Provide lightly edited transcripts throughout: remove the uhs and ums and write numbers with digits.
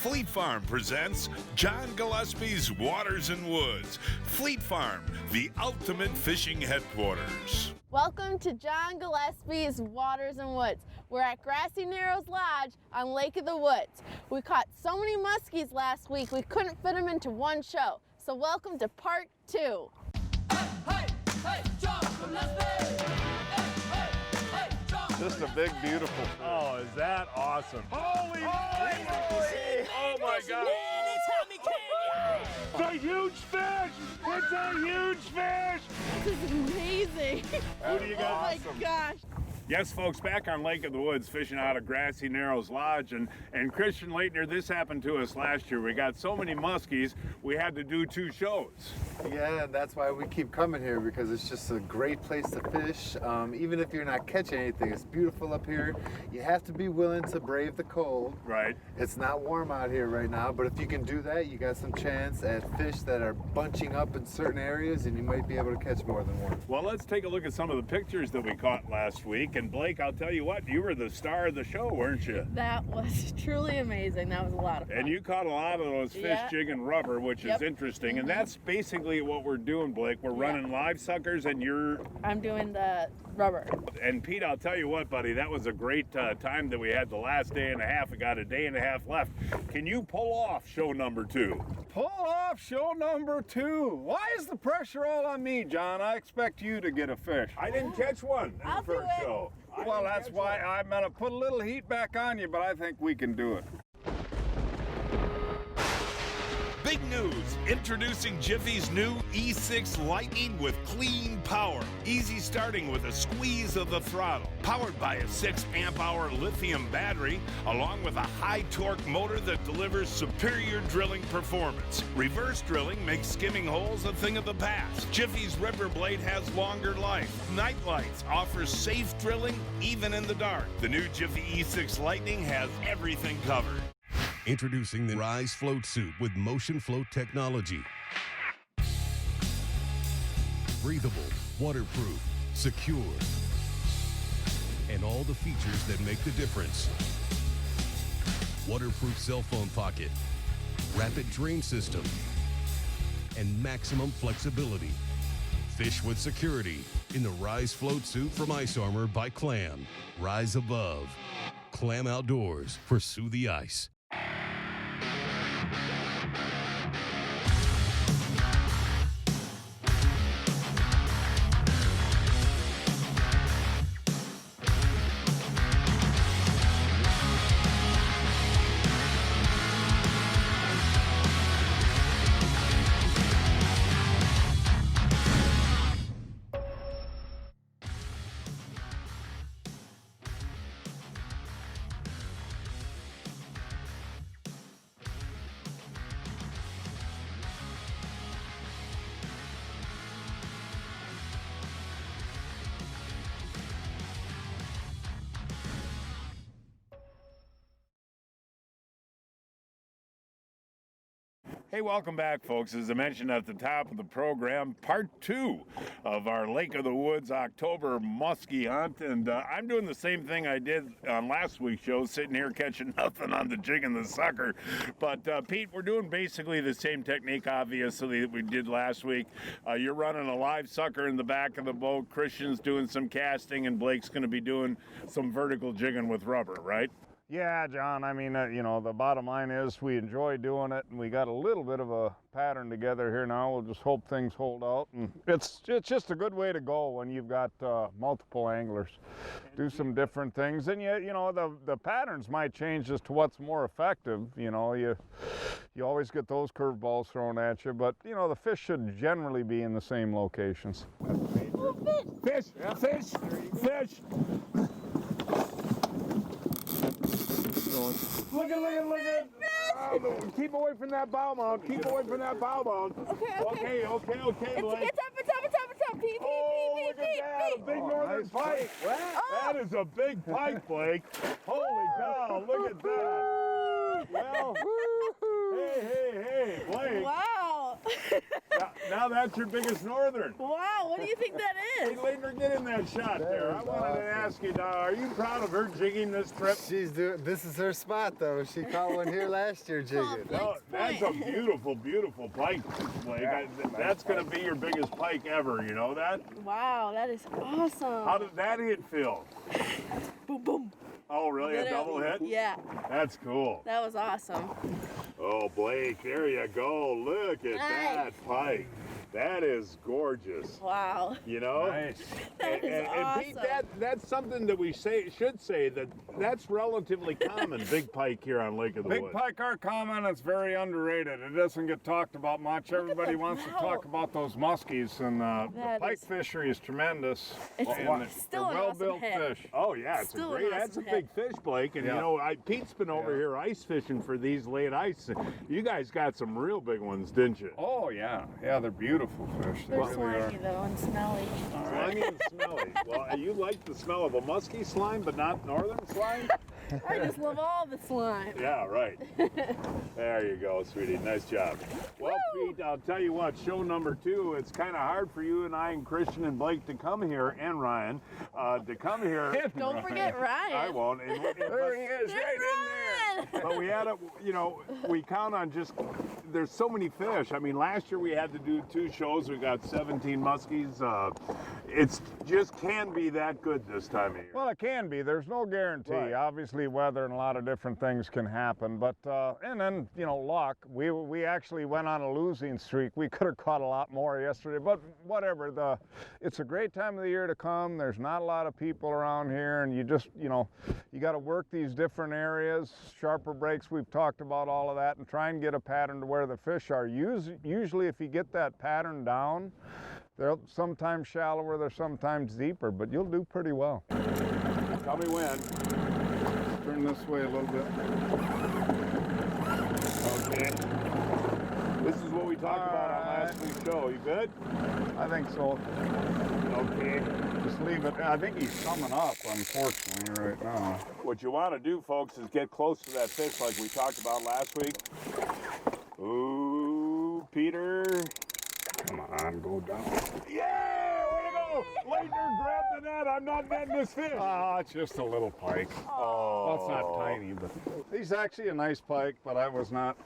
Fleet Farm presents John Gillespie's Waters and Woods. Fleet Farm, the ultimate fishing headquarters. Welcome to John Gillespie's Waters and Woods. We're at Grassy Narrows Lodge on Lake of the Woods. We caught so many muskies last week we couldn't fit them into one show. So welcome to part 2. Hey, hey, hey, John Gillespie! Just a big, beautiful fish. Oh, is that awesome? Holy moly! Oh my God! It's a huge fish! It's a huge fish! This is amazing. Who do you got? Oh my gosh. Yes, folks, back on Lake of the Woods, fishing out of Grassy Narrows Lodge, and Christian Laettner, this happened to us last year. We got so many muskies, we had to do 2 shows. Yeah, and that's why we keep coming here, because it's just a great place to fish. Even if you're not catching anything, it's beautiful up here. You have to be willing to brave the cold. Right. It's not warm out here right now, but if you can do that, you got some chance at fish that are bunching up in certain areas, and you might be able to catch more than one. Well, let's take a look at some of the pictures that we caught last week. And Blake, I'll tell you what, you were the star of the show, weren't you? That was truly amazing. That was a lot of fun. And you caught a lot of those fish, jig, and rubber, which is interesting. And that's basically what we're doing, Blake. We're running live suckers, and I'm doing the rubber. And Pete, I'll tell you what, buddy, that was a great time that we had the last day and a half. We got a day and a half left. Can you pull off show number 2? Pull off show number 2. Why is the pressure all on me, John? I expect you to get a fish. I didn't catch one in the first show. Well, that's why I'm going to put a little heat back on you, but I think we can do it. Big news, introducing Jiffy's new E6 Lightning with clean power. Easy starting with a squeeze of the throttle. Powered by a 6 amp hour lithium battery, along with a high torque motor that delivers superior drilling performance. Reverse drilling makes skimming holes a thing of the past. Jiffy's River Blade has longer life. Night lights offers safe drilling even in the dark. The new Jiffy E6 Lightning has everything covered. Introducing the Rise Float Suit with motion float technology. Breathable, waterproof, secure, and all the features that make the difference. Waterproof cell phone pocket, rapid drain system, and maximum flexibility. Fish with security in the Rise Float Suit from Ice Armor by Clam. Rise above. Clam Outdoors. Pursue the ice. Hey, welcome back, folks. As I mentioned at the top of the program, part 2 of our Lake of the Woods October muskie hunt. And I'm doing the same thing I did on last week's show, sitting here catching nothing on the jig and the sucker. But Pete, we're doing basically the same technique, obviously, that we did last week. You're running a live sucker in the back of the boat. Christian's doing some casting, and Blake's going to be doing some vertical jigging with rubber, right? Yeah, John, I mean, the bottom line is we enjoy doing it, and we got a little bit of a pattern together here now. We'll just hope things hold out. And it's just a good way to go when you've got multiple anglers. Do some different things. And, the patterns might change as to what's more effective. You always get those curveballs thrown at you, but, the fish should generally be in the same locations. Fish! Fish! Fish! Look at. Oh, keep away from that bow mount. Keep away from that bow mount. Okay, Blake. It's up. Pete, look at that, a big northern pike. That is a big pike, Blake. Holy cow, look at that. Well, hey, Blake. Wow. Now that's your biggest northern. Wow, what do you think that Hey, is? Laettner, get in that shot there. I is wanted to ask you, are you proud of her jigging this trip? She's doing. This is her spot though. She caught one here last year jigging. Oh, that's a beautiful, beautiful pike, Blake. That's going to be your biggest pike ever, you know that? Wow, that is awesome. How did that hit feel? Boom, boom. Oh, really? A double hit? Yeah, That's cool. that was awesome. Oh, Blake, there you go. Look at that pike. That is gorgeous. Wow. You know? Nice. That is And Pete, awesome. that's something that we should say that's relatively common, big pike here on Lake of the Big Woods. pike are common. It's very underrated. It doesn't get talked about much. Everybody the wants to mouth. talk about those muskies, and the That pike is- fishery is tremendous. It's and still they're an awesome well-built hit. fish. Oh yeah, it's Still a an great. That's a awesome big fish, Blake. And Yeah. you know, Pete's been over here ice fishing for these late ice. You guys got some real big ones, didn't you? Oh yeah, yeah, they're beautiful fish. They They're really slimy are. though and smelly. Slimy and smelly. Well, you like the smell of a musky slime, but not northern slime? I just love all the slime. Yeah, right. There you go, sweetie. Nice job. Well, Pete, I'll tell you what, show number 2, it's kind of hard for you and I and Christian and Blake to come here, and Ryan, to come here. Don't forget Ryan. I won't. There he is, There's right in there. But we had a, you know, we count on just, there's so many fish. I mean, last year we had to do 2 shows. We got 17 muskies. It's just can be that good this time of year. Well, it can be. There's no guarantee. Right. Obviously, weather and a lot of different things can happen. But and then luck. We actually went on a losing streak. We could have caught a lot more yesterday. But whatever. It's a great time of the year to come. There's not a lot of people around here, and you just you got to work these different areas, sharper breaks. We've talked about all of that, and try and get a pattern to where the fish are. Usually, if you get that pattern down, they're sometimes shallower, they're sometimes deeper, but you'll do pretty well. Tell me when. Turn this way a little bit. Okay. This is what we talked about on last week's show. You good? I think so. Okay. Just leave it. I think he's coming up, unfortunately, right now. What you want to do, folks, is get close to that fish like we talked about last week. Ooh, Peter. Come on, go down. Yeah, way to go. Laettner grabbed the net. I'm not netting this fish. Ah, it's just a little pike. Well, it's not tiny, but he's actually a nice pike, but I was not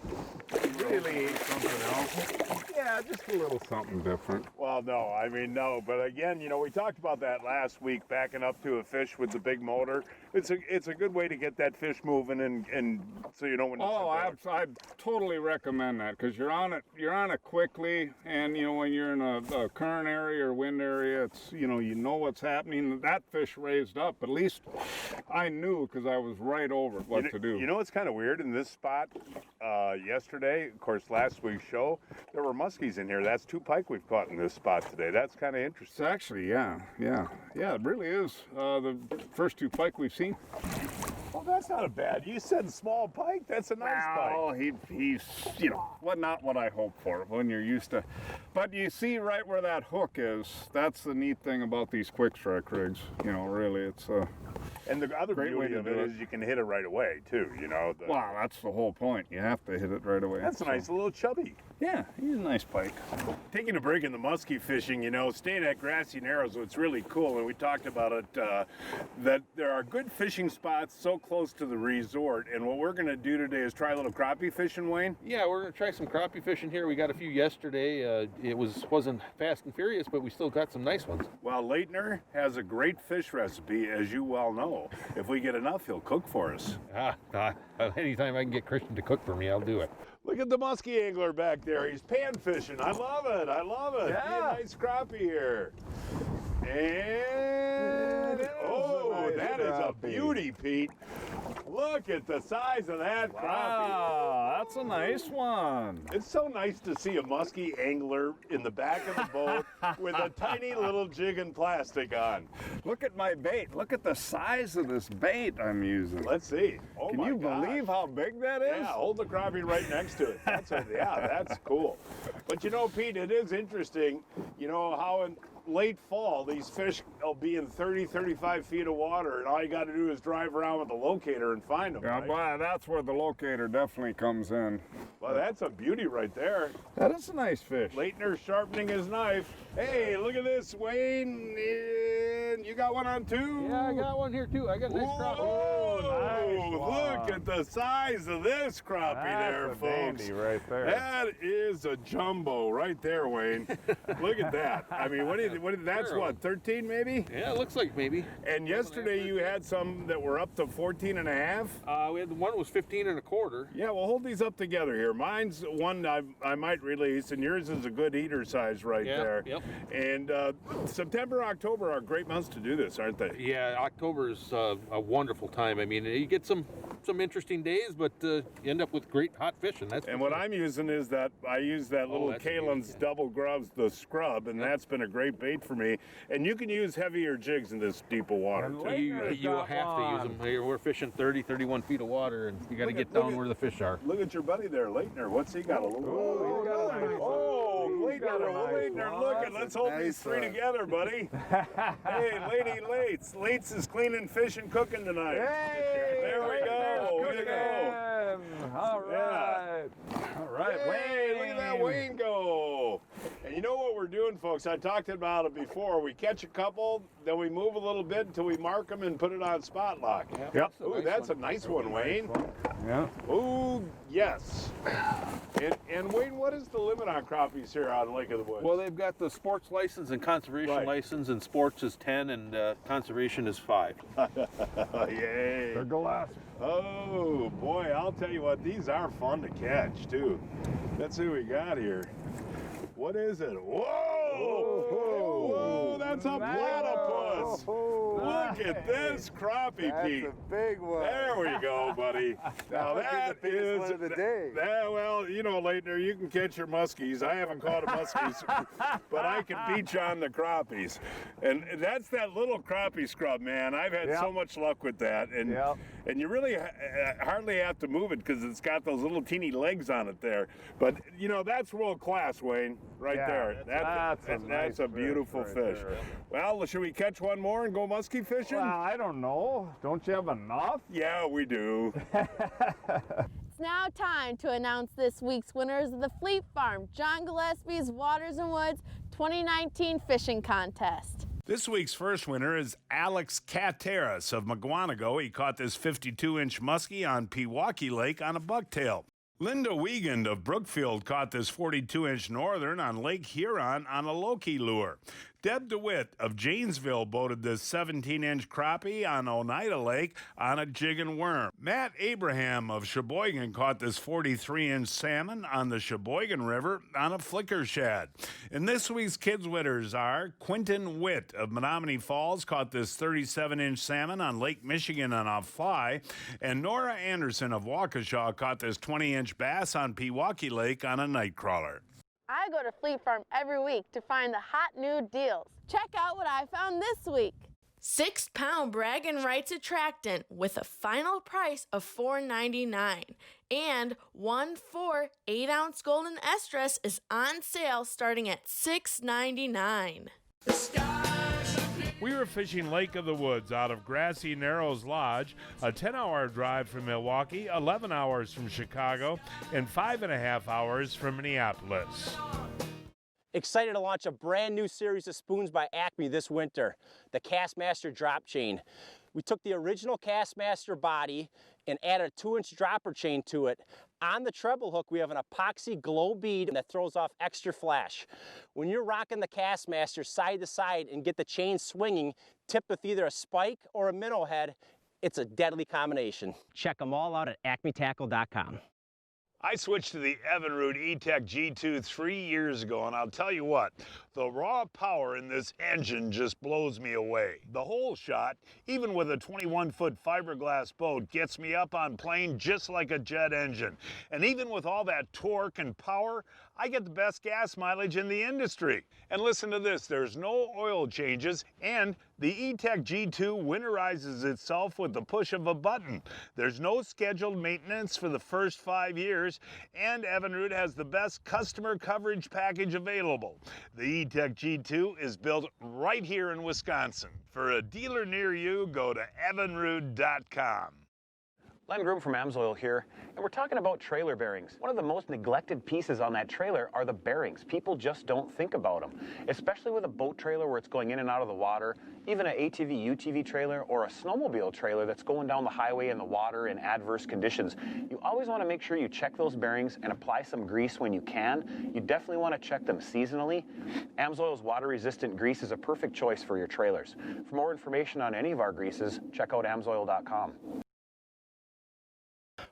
really something else. Yeah, just a little something different. Well, no, I mean, no. But again, we talked about that last week, backing up to a fish with the big motor. It's a good way to get that fish moving, and so you know when. I totally recommend that, because you're on it quickly, and when you're in a current area or wind area, it's you know what's happening. That fish raised up. At least I knew, because I was right over what to do. You know what's kind of weird in this spot? Yesterday, of course, last week's show, there were muskies in here. That's 2 pike we've caught in this spot today. That's kind of interesting. It's actually, yeah, it really is. The first 2 pike we've seen. Well, that's not a bad. You said small pike. That's a nice pike. Oh, he's not what I hope for when you're used to. But you see right where that hook is. That's the neat thing about these quick strike rigs. Really, it's And the other Great way beauty to of do it it. is you can hit it right away too. wow, that's the whole point. You have to hit it right away. That's a So, nice little chubby. Yeah, he's a nice pike. Taking a break in the muskie fishing, staying at Grassy Narrows, what's really cool, and we talked about it, that there are good fishing spots so close to the resort, and what we're going to do today is try a little crappie fishing, Wayne. Yeah, we're gonna try some crappie fishing here. We got a few yesterday. It wasn't fast and furious, but we still got some nice ones. Well, Laettner has a great fish recipe, as you well know. If we get enough, he'll cook for us. Anytime I can get Christian to cook for me, I'll do it. Look at the muskie angler back there. He's pan fishing. I love it. Yeah. Be a nice crappie here. And Nice that is a crappie. beauty, Pete. Look at the size of that crappie. Wow, that's a nice one. It's so nice to see a muskie angler in the back of the boat with a tiny little jig and plastic on. Look at my bait. Look at the size of this bait I'm using. Let's see. Oh Can my you gosh. believe how big that is? Yeah, hold the crappie right next to it. That's cool. But Pete, it is interesting, how late fall, these fish will be in 30, 35 feet of water, and all you got to do is drive around with a locator and find them. Yeah, right? boy, that's where the locator definitely comes in. Well, that's a beauty right there. That is a nice fish. Laettner sharpening his knife. Hey, look at this, Wayne. And you got one on too? Yeah, I got one here too. I got a nice crappie. Oh, nice one. look at the size of this crappie there, That's a folks. dandy right there. That is a jumbo right there, Wayne. Look at that. I mean, that's what, 13 maybe? Yeah, it looks like maybe. And yesterday you had some that were up to 14 and a half? We had one that was 15 and a quarter. Yeah, well, hold these up together here. Mine's one I might release, and yours is a good eater size right there. Yep. And September, October are great months to do this, aren't they? Yeah, October is a wonderful time. I mean, you get some interesting days, but you end up with great hot fishing. That's And for what sure. I'm using is I use that little that's a Kalen's beauty, double grubs, the scrub, and that's been a great bait for me. And you can use heavier jigs in this deep of water, And too. You Laettner's will got have to use one. them. We're fishing 30, 31 feet of water, and you got to Look get at- down look at- where the fish are. Look at your buddy there, Laettner. What's he got? A little. Oh, he's got a nice one. Oh, He's got a nice Laettner, one. look at. That's Let's a hold nice these three one. together, buddy. Hey, Lady Lates. Lates is cleaning, fishing, cooking tonight. Hey, There we go. Way to go. All Yeah. right. All right, Hey, look at that Wayne go. And you know what we're doing, folks? I talked about it before. We catch a couple, then we move a little bit until we mark them and put it on spot lock. Yep. Ooh, that's a nice one, Wayne. Yeah. Ooh, yes. And Wayne, what is the limit on crappies here on Lake of the Woods? Well, they've got the sports license and conservation Right. license, and sports is 10 and conservation is 5. Yay. The Gillespie. Oh, boy, I'll tell you what, these are fun to catch, too. Let's see what we got here. What is it? Whoa! Whoa, that's a platypus. Look at this crappie, That's Pete. a big one. There we go, buddy. Now might be that the biggest is one of the day. Well, you know, Laettner, you can catch your muskies. I haven't caught a muskies, but I can beat you on the crappies. And that's that little crappie scrub, man. I've had so much luck with that, and you really hardly have to move it because it's got those little teeny legs on it there. But you know, that's world class, Wayne, right there. That's a beautiful fish. Well, should we catch one more and go muskie fishing? Well, I don't know. Don't you have enough? Yeah, we do. It's now time to announce this week's winners of the Fleet Farm John Gillespie's Waters and Woods 2019 Fishing Contest. This week's first winner is Alex Cateras of Mugwanago. He caught this 52-inch muskie on Pewaukee Lake on a bucktail. Linda Wiegand of Brookfield caught this 42-inch northern on Lake Huron on a Loki lure. Deb DeWitt of Janesville boated this 17-inch crappie on Oneida Lake on a jig and worm. Matt Abraham of Sheboygan caught this 43-inch salmon on the Sheboygan River on a flicker shad. And this week's kids' winners are Quentin Witt of Menominee Falls caught this 37-inch salmon on Lake Michigan on a fly, and Nora Anderson of Waukesha caught this 20-inch bass on Pewaukee Lake on a nightcrawler. I go to Fleet Farm every week to find the hot new deals. Check out what I found this week. 6-pound bragging rights attractant with a final price of $4.99. And 1 8-ounce golden estrus is on sale starting at $6.99. We were fishing Lake of the Woods out of Grassy Narrows Lodge, a 10-hour drive from Milwaukee, 11 hours from Chicago, and 5.5 hours from Minneapolis. Excited to launch a brand new series of spoons by Acme this winter, the Castmaster Drop Chain. We took the original Castmaster body and added a 2-inch dropper chain to it. On the treble hook, we have an epoxy glow bead that throws off extra flash. When you're rocking the Castmaster side to side and get the chain swinging, tipped with either a spike or a minnow head, it's a deadly combination. Check them all out at acmetackle.com. I switched to the Evinrude E-Tech G2 3 years ago, and I'll tell you what, the raw power in this engine just blows me away. The whole shot, even with a 21-foot fiberglass boat, gets me up on plane just like a jet engine. And even with all that torque and power, I get the best gas mileage in the industry. And listen to this, there's no oil changes and The E-Tech G2 winterizes itself with the push of a button. There's no scheduled maintenance for the first 5 years, and Evinrude has the best customer coverage package available. The E-Tech G2 is built right here in Wisconsin. For a dealer near you, go to evinrude.com. Len Groom from Amsoil here, and we're talking about trailer bearings. One of the most neglected pieces on that trailer are the bearings. People just don't think about them, especially with a boat trailer where it's going in and out of the water, even an ATV, UTV trailer, or a snowmobile trailer that's going down the highway in the water in adverse conditions. You always want to make sure you check those bearings and apply some grease when you can. You definitely want to check them seasonally. Amsoil's water-resistant grease is a perfect choice for your trailers. For more information on any of our greases, check out amsoil.com.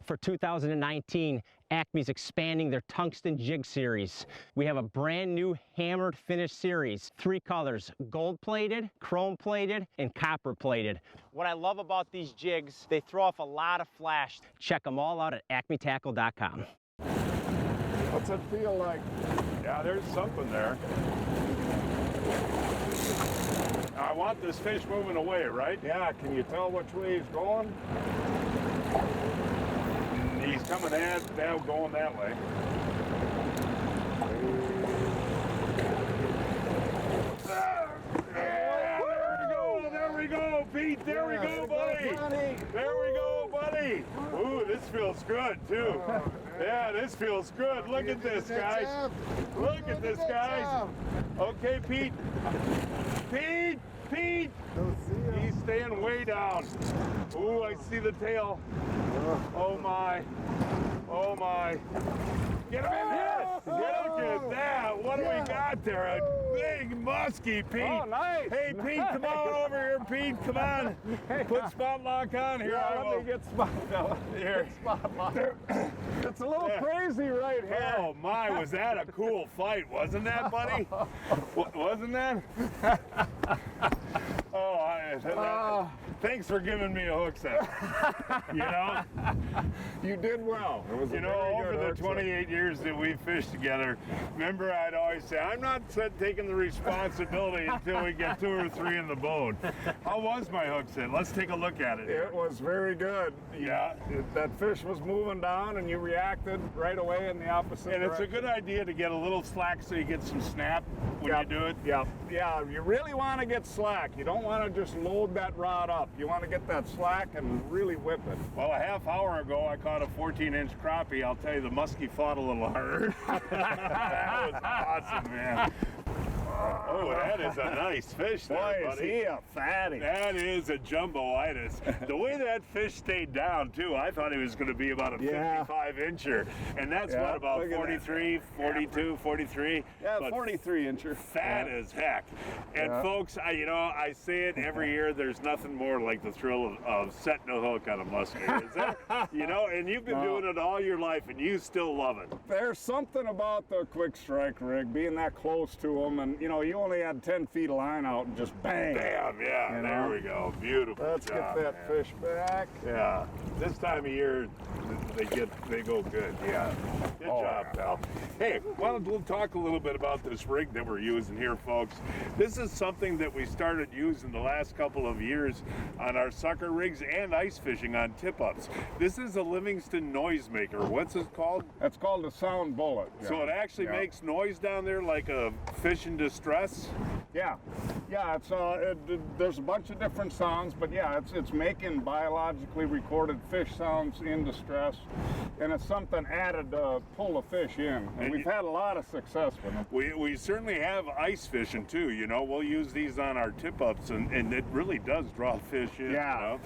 For 2019, Acme's expanding their Tungsten Jig Series. We have a brand new hammered finish series. 3 colors, gold-plated, chrome-plated, and copper-plated. What I love about these jigs, they throw off a lot of flash. Check them all out at acmetackle.com. What's it feel like? Yeah, there's something there. I want this fish moving away, right? Yeah, can you tell which way he's going? He's coming now going that way. There we go, Pete. There we go, buddy. There we go, buddy. Ooh, this feels good, too. Yeah, this feels good. Look at this, guys. Look at this, guys. Okay, Pete. Pete! He's staying way down. Ooh, I see the tail. Oh my. Oh my. Get him in here! Look at that! What do we got there? A big muskie, Pete. Oh, nice. Hey, Pete, come on over here, Pete. Come on. Put spot lock on here. Yeah, let me get spot lock. Here. It's a little crazy right here. Oh my, was that a cool fight, wasn't that, buddy? Wasn't that? Thanks for giving me a hook set. You know? You did well. It was over the 28 years that we fished together, remember I'd always say, I'm not taking the responsibility until we get 2 or 3 in the boat. How was my hook set? Let's take a look at it. It was very good. Yeah. That fish was moving down and you reacted right away in the opposite direction. And it's a good idea to get a little slack so you get some snap when you do it. Yeah, you really want to get slack. You don't want to just load that rod up. You want to get that slack and really whip it. Well, a half hour ago, I caught a 14-inch crappie. I'll tell you, the muskie fought a little harder. That was awesome, man. Oh, that is a nice fish there, Boy, buddy. is he a fatty. That is a jumbo-itis. The way that fish stayed down, too, I thought he was going to be about a 55-incher. And that's what, about 43, 42, 43? Yeah, 43-incher. Fat as heck. And folks, I say it every year, there's nothing more like the thrill of setting a hook on a muskie. Is that, and you've been doing it all your life, and you still love it. There's something about the quick strike rig, being that close to them, and you only had 10 feet of line out and just bang. Bam, yeah, there we go. Beautiful. Let's get that fish back. Yeah, this time of year, they go good, yeah. Good job, pal. Hey, we'll talk a little bit about this rig that we're using here, folks. This is something that we started using the last couple of years on our sucker rigs and ice fishing on tip-ups. This is a Livingston noisemaker. What's it called? It's called a sound bullet. So it actually makes noise down there like a fish in distress? Yeah, it's there's a bunch of different sounds, but yeah, it's making biologically recorded fish sounds in distress, and it's something added to pull the fish in. And we've had a lot of success with them. We certainly have ice fishing too. We'll use these on our tip-ups, and it really does draw fish in. Yeah.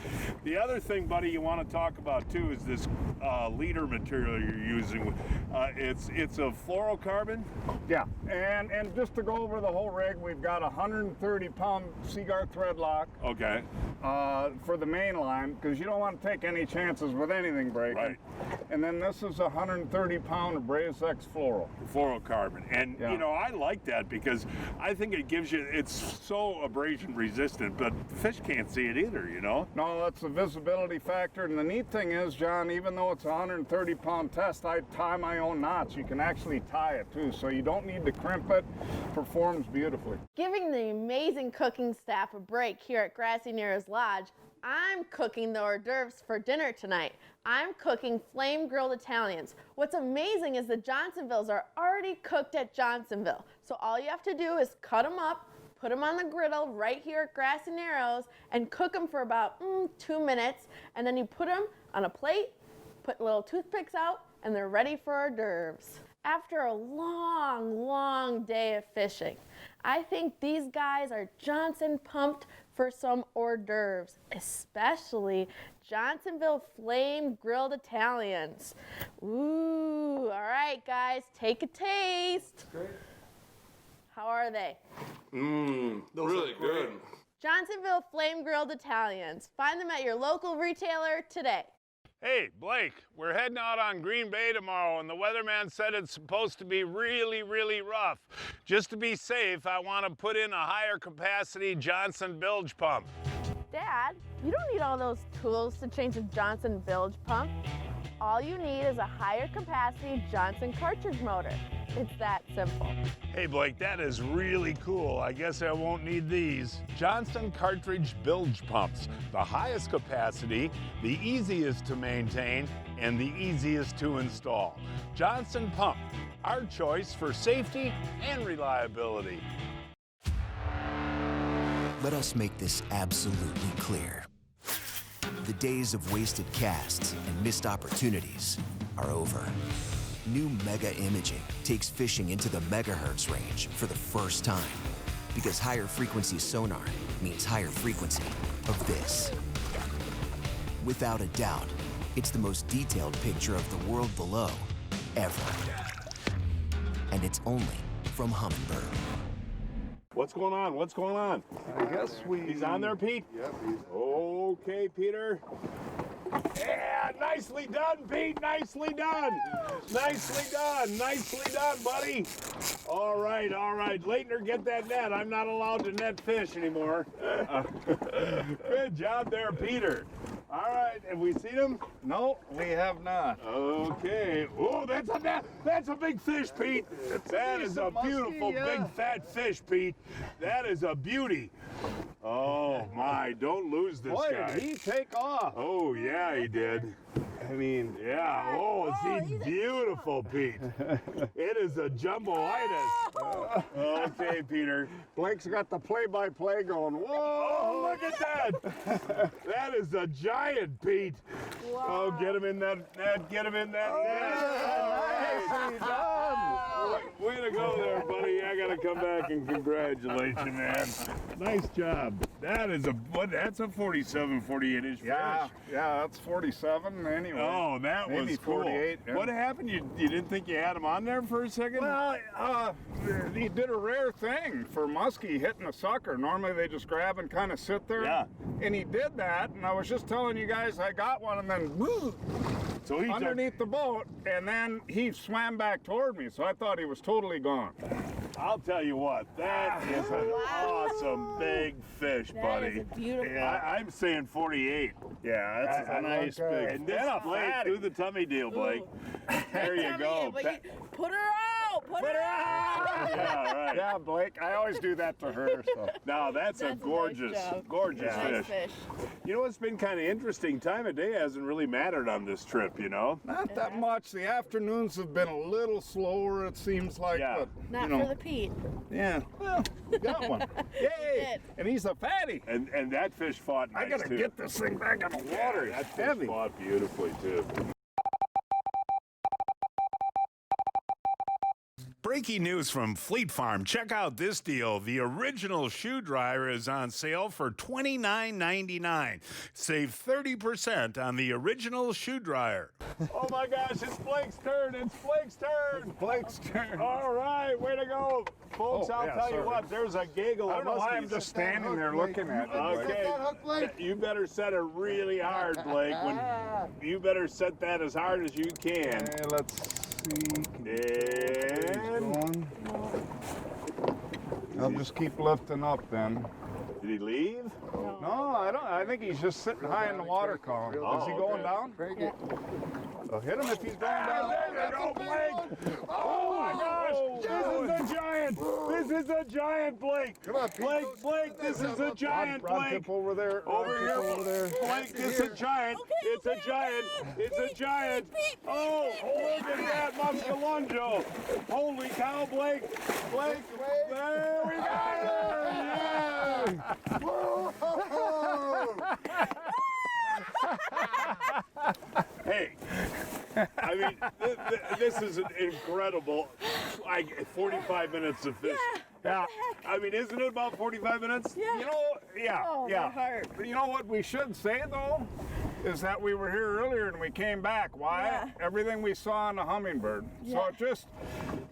The other thing, buddy, you want to talk about too is this leader material you're using. It's a fluorocarbon. Yeah, and just to go over the whole rig, we've got a 130-pound Seaguar thread lock. Okay. For the main line, because you don't want to take any chances with anything breaking. Right. And and then this is 130-pound Abrasive X Floral. Fluorocarbon. And, Yeah. you know, I like that because I think it gives you, it's so abrasion resistant, but fish can't see it either, you know? No, that's the visibility factor. And the neat thing is, John, even though it's a 130-pound test, I tie my own knots. You can actually tie it too, so you don't need to crimp it. Performs beautifully. Giving the amazing cooking staff a break here at Grassy Narrows Lodge, I'm cooking the hors d'oeuvres for dinner tonight. I'm cooking flame grilled Italians. What's amazing is the Johnsonvilles are already cooked at Johnsonville. So all you have to do is cut them up, put them on the griddle right here at Grassy Narrows, and cook them for about 2 minutes. And then you put them on a plate, put little toothpicks out, and they're ready for hors d'oeuvres. After a long, long day of fishing, I think these guys are Johnson pumped for some hors d'oeuvres, especially Johnsonville flame grilled Italians. Ooh, all right, guys, take a taste. Great. How are they? Really good. Johnsonville flame grilled Italians. Find them at your local retailer today. Hey, Blake, we're heading out on Green Bay tomorrow, and the weatherman said it's supposed to be really, really rough. Just to be safe, I want to put in a higher capacity Johnson bilge pump. Dad, you don't need all those tools to change a Johnson bilge pump. All you need is a higher capacity Johnson cartridge motor. It's that simple. Hey Blake, that is really cool. I guess I won't need these. Johnson cartridge bilge pumps. The highest capacity, the easiest to maintain, and the easiest to install. Johnson Pump, our choice for safety and reliability. Let us make this absolutely clear. The days of wasted casts and missed opportunities are over. New Mega Imaging takes fishing into the megahertz range for the first time, because higher frequency sonar means higher frequency of this. Without a doubt, it's the most detailed picture of the world below ever. And it's only from Humminbird. What's going on? What's going on? I guess He's on there, Pete? Yep. Okay, Peter. Yeah, nicely done, Pete. Nicely done. Nicely done. Nicely done, buddy. All right, all right. Laettner, get that net. I'm not allowed to net fish anymore. Good job there, Peter. All right, have we seen him? No, we have not. Okay. Oh, that's a net. That's a big fish, Pete. That is a decent beautiful, muskie, yeah. big, fat fish, Pete. That is a beauty. Oh my! Don't lose this Boy, guy. did he take off. Oh yeah, he did. I mean, Yeah. Oh, he's beautiful, Pete. It is a jumbo-itis. Okay, Peter. Blake's got the play-by-play going. Whoa! Oh, look at that. That is a giant, Pete. Oh, get him in that net. Get him in that net. Nicely done. Way to go there, buddy. I gotta come back and congratulate you, man. Nice job. That is that's a 47, 48-inch fish. Yeah, that's 47 anyway. Oh, that Maybe was cool. 48. Yeah. What happened? You didn't think you had him on there for a second? Well, he did a rare thing for muskie hitting a sucker. Normally they just grab and kind of sit there. Yeah. And he did that, and I was just telling you guys I got one, and then woo, So he underneath the boat, and then he swam back toward me, so I thought he was totally gone. I'll tell you what, that is an awesome big fish, buddy. That is a beautiful. I'm saying 48. Yeah, that's a nice big. And this Blake, do the tummy deal, Blake. There you go. Put her out! Put her out! Yeah, right. Yeah, Blake, I always do that to her. So. Now that's a That's a gorgeous, nice job. gorgeous Nice fish. fish. You know what's been kind of interesting? Time of day hasn't really mattered on this trip, you know? Not that much. The afternoons have been a little slower, it seems like. Yeah. But, Not you know, for the Pete. Yeah, well, we got one. Yay! did. And he's a fatty. And that fish fought nice I gotta too. get this thing back in the water. That It's fish heavy. fought beautifully too. Breaking news from Fleet Farm. Check out this deal. The original shoe dryer is on sale for $29.99. Save 30% on the original shoe dryer. Oh my gosh, it's Blake's turn. It's Blake's turn. It's Blake's turn. All right, way to go. Folks, I'll tell you what, there's a gaggle I of don't know why muskies. I'm just standing there looking at it. Okay, you better set it really hard, Blake. You better set that as hard as you can. Okay, let's see. And I'll just keep lifting up then. did he leave? No, I don't. I think he's just sitting high in the water column. Is he going down? I'll hit him if he's going down. There you go, Blake. Oh my gosh, this is a giant. This is a giant, Blake. Come on, Pete. Blake, this is a giant, Rod Blake. tip over there. Over here, Over there. Blake, this is a giant. It's a giant. It's a giant. Oh, look at that Muscalongo. Holy cow, Blake. Blake, there we go. Yeah. Hey, I mean, this is an incredible, like 45 minutes of fishing. Yeah. I mean, isn't it about 45 minutes? Yeah. You know, yeah, Oh, yeah. my heart. But you know what we should say though, is that we were here earlier and we came back. Why? Yeah. Everything we saw on the hummingbird. Yeah. So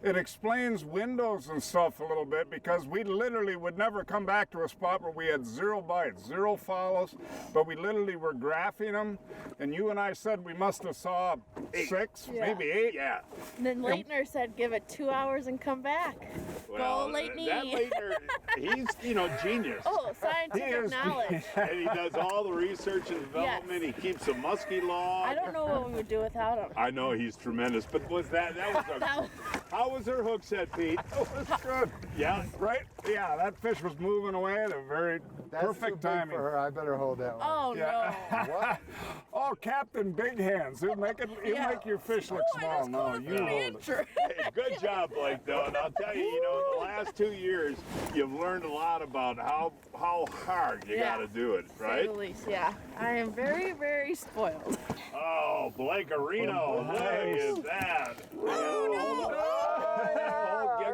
it explains windows and stuff a little bit, because we literally would never come back to a spot where we had 0 bites, 0 follows, but we literally were graphing them, and you and I said we must have saw 6, Yeah. maybe 8. Yeah. And then Laettner said, give it 2 hours and come back. Well, Go, Laettner. that Laettner, he's, genius. Oh, scientific knowledge. And he does all the research and development. Yes. He keeps a muskie log. I don't know what we would do without him. I know he's tremendous, but was that was how was her hook set, Pete? It was good. Yeah. Right? Yeah, that fish was moving away at a very perfect timing. for her. I better hold that one. Oh, Yeah. no. What? Oh, Captain Big Hands. He'll make your fish look small. No, you hold it. Hey, good job, Blake, though. And I'll tell you, in the last 2 years, you've learned a lot about how hard you got to do it, right? Say the least, yeah. I am very, very spoiled. Oh, Blake Areno, look at that.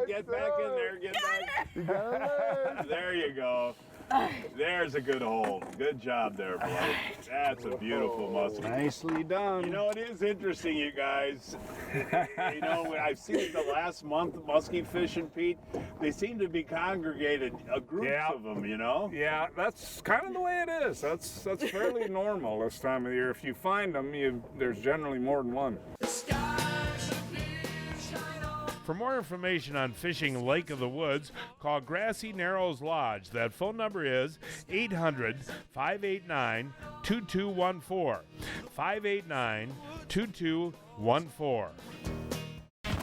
Get back in there. Get back. There you go. There's a good hold. Good job there, Blake. That's a beautiful muskie. Nicely done. You know, it is interesting, you guys. I've seen it the last month, muskie fishing, Pete. They seem to be congregated, groups of them, Yeah, that's kind of the way it is. That's fairly normal this time of the year. If you find them, there's generally more than one. For more information on fishing Lake of the Woods, call Grassy Narrows Lodge. That phone number is 800-589-2214. 589-2214.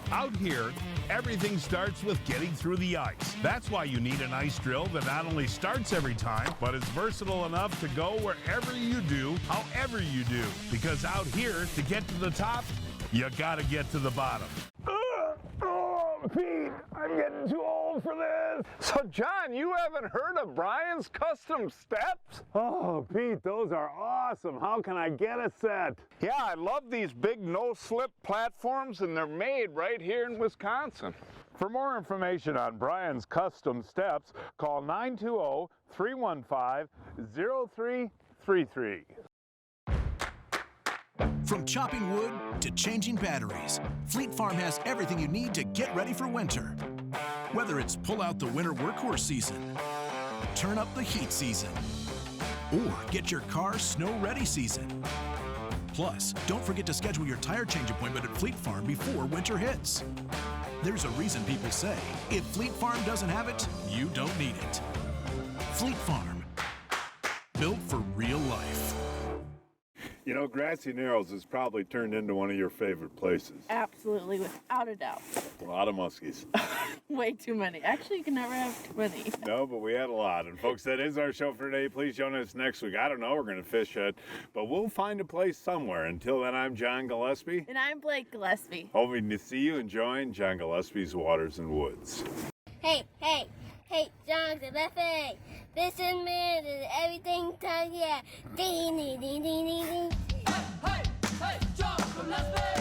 Out here, everything starts with getting through the ice. That's why you need an ice drill that not only starts every time, but is versatile enough to go wherever you do, however you do. Because out here, to get to the top, you gotta get to the bottom. Oh, Pete, I'm getting too old for this. So, John, you haven't heard of Brian's Custom Steps? Oh, Pete, those are awesome. How can I get a set? Yeah, I love these big no-slip platforms, and they're made right here in Wisconsin. For more information on Brian's Custom Steps, call 920-315-0333. From chopping wood to changing batteries, Fleet Farm has everything you need to get ready for winter. Whether it's pull out the winter workhorse season, turn up the heat season, or get your car snow-ready season. Plus, don't forget to schedule your tire change appointment at Fleet Farm before winter hits. There's a reason people say, if Fleet Farm doesn't have it, you don't need it. Fleet Farm, built for real life. Grassy Narrows has probably turned into one of your favorite places. Absolutely, without a doubt. A lot of muskies. Way too many. Actually, you can never have too many. No, but we had a lot. And folks, that is our show for today. Please join us next week. I don't know, we're going to fish it, but we'll find a place somewhere. Until then, I'm John Gillespie. And I'm Blake Gillespie. Hoping to see you enjoying John Gillespie's Waters and Woods. Hey, John Gillespie. This is me, and everything turns here. Ding, ding, ding, ding, ding, ding. Hey, John Gillespie.